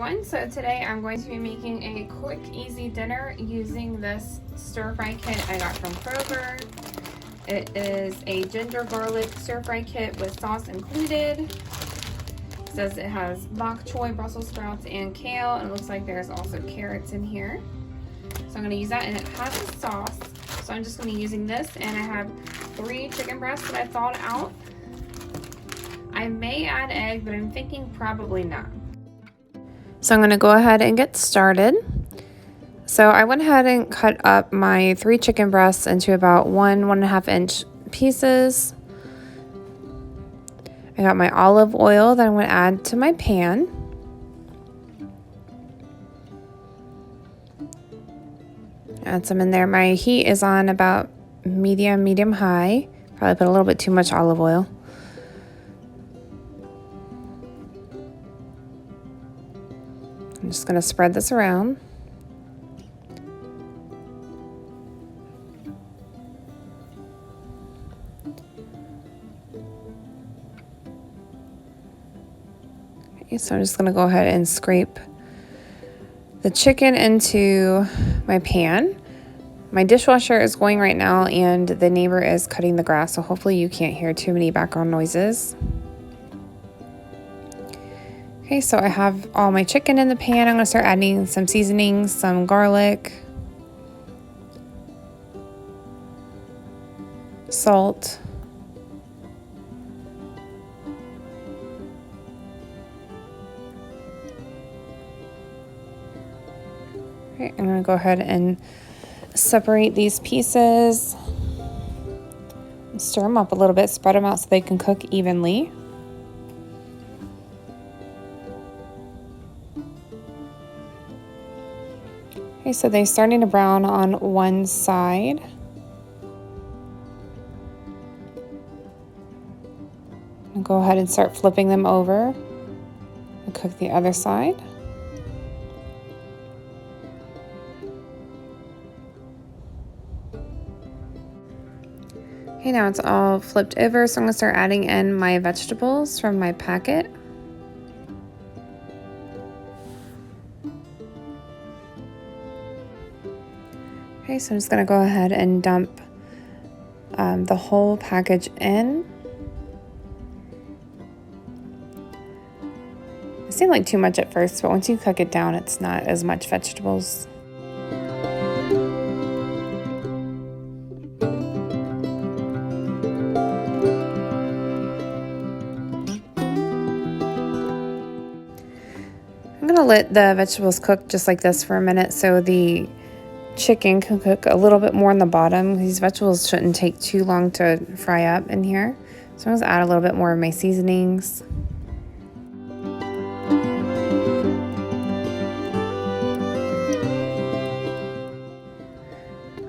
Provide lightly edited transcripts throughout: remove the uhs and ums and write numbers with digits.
everyone. So today I'm going to be making a quick, easy dinner using this stir-fry kit I got from Kroger. It is a ginger garlic stir-fry kit with sauce included. It says it has bok choy, Brussels sprouts, and kale. And it looks like there's also carrots in here. So I'm going to use that, and it has a sauce. So I'm just going to be using this, and I have 3 chicken breasts that I thawed out. I may add egg, but I'm thinking probably not. So I'm going to go ahead and get started. So I went ahead and cut up my 3 chicken breasts into about 1.5 inch pieces. I got my olive oil that I'm going to add to my pan. Add some in there. My heat is on about medium high. Probably put a little bit too much olive oil. I'm just going to spread this around. Okay, so I'm just going to go ahead and scrape the chicken into my pan. My dishwasher is going right now, and the neighbor is cutting the grass, so hopefully you can't hear too many background noises. Okay, so I have all my chicken in the pan. I'm going to start adding some seasonings, some garlic, salt, okay, I'm going to go ahead and separate these pieces, stir them up a little bit, spread them out so they can cook evenly. Okay, so they're starting to brown on one side. I'll go ahead and start flipping them over and cook the other side. Okay, now it's all flipped over, so I'm going to start adding in my vegetables from my packet. Okay, so I'm just going to go ahead and dump the whole package in. It seemed like too much at first, but once you cook it down, it's not as much vegetables. I'm going to let the vegetables cook just like this for a minute so the chicken can cook a little bit more on the bottom. These vegetables shouldn't take too long to fry up in here. So I'm going to add a little bit more of my seasonings.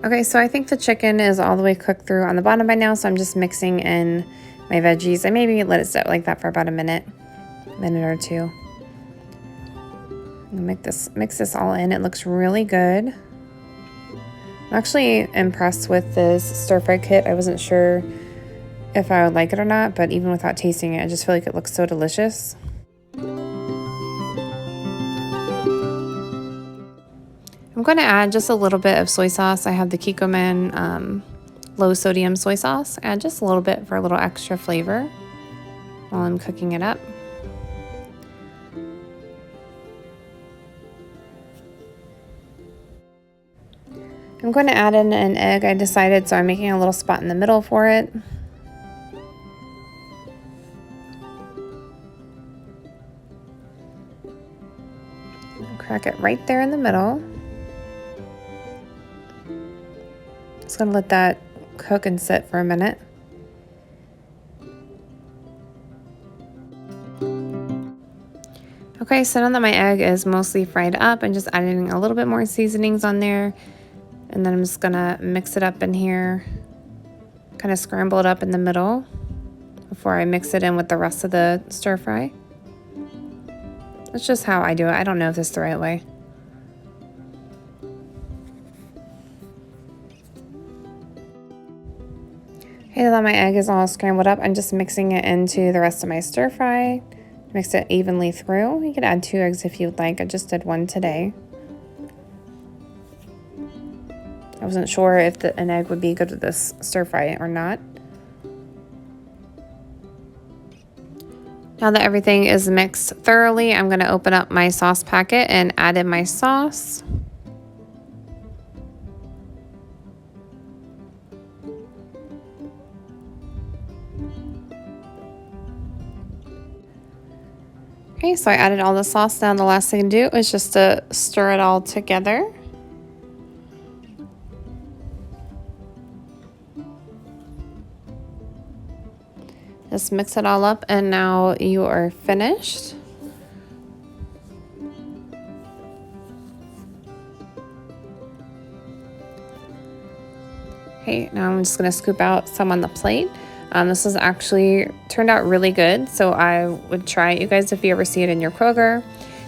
Okay, so I think the chicken is all the way cooked through on the bottom by now, so I'm just mixing in my veggies. I maybe let it sit like that for about a minute or two. I'm gonna mix this all in. It looks really good. I'm actually impressed with this stir-fry kit. I wasn't sure if I would like it or not, but even without tasting it, I just feel like it looks so delicious. I'm going to add just a little bit of soy sauce. I have the Kikkoman low sodium soy sauce. Add just a little bit for a little extra flavor while I'm cooking it up. I'm going to add in an egg, I decided, so I'm making a little spot in the middle for it. Crack it right there in the middle. Just going to let that cook and sit for a minute. Okay, so now that my egg is mostly fried up, I'm just adding a little bit more seasonings on there. And then I'm just gonna mix it up in here, kind of scramble it up in the middle before I mix it in with the rest of the stir fry. That's just how I do it. I don't know if this is the right way. Okay, now that my egg is all scrambled up, I'm just mixing it into the rest of my stir fry. Mix it evenly through. You could add 2 eggs if you'd like. I just did 1 today. I wasn't sure if an egg would be good with this stir fry or not. Now that everything is mixed thoroughly, I'm going to open up my sauce packet and add in my sauce. Okay, so I added all the sauce. Now the last thing to do is just to stir it all together. Just mix it all up and now you are finished. Okay, now I'm just gonna scoop out some on the plate. This is actually turned out really good, so I would try it, you guys, if you ever see it in your Kroger.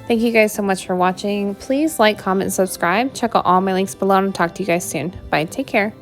Thank you guys so much for watching. Please like, comment, and subscribe. Check out all my links below and I'll talk to you guys soon. Bye, take care.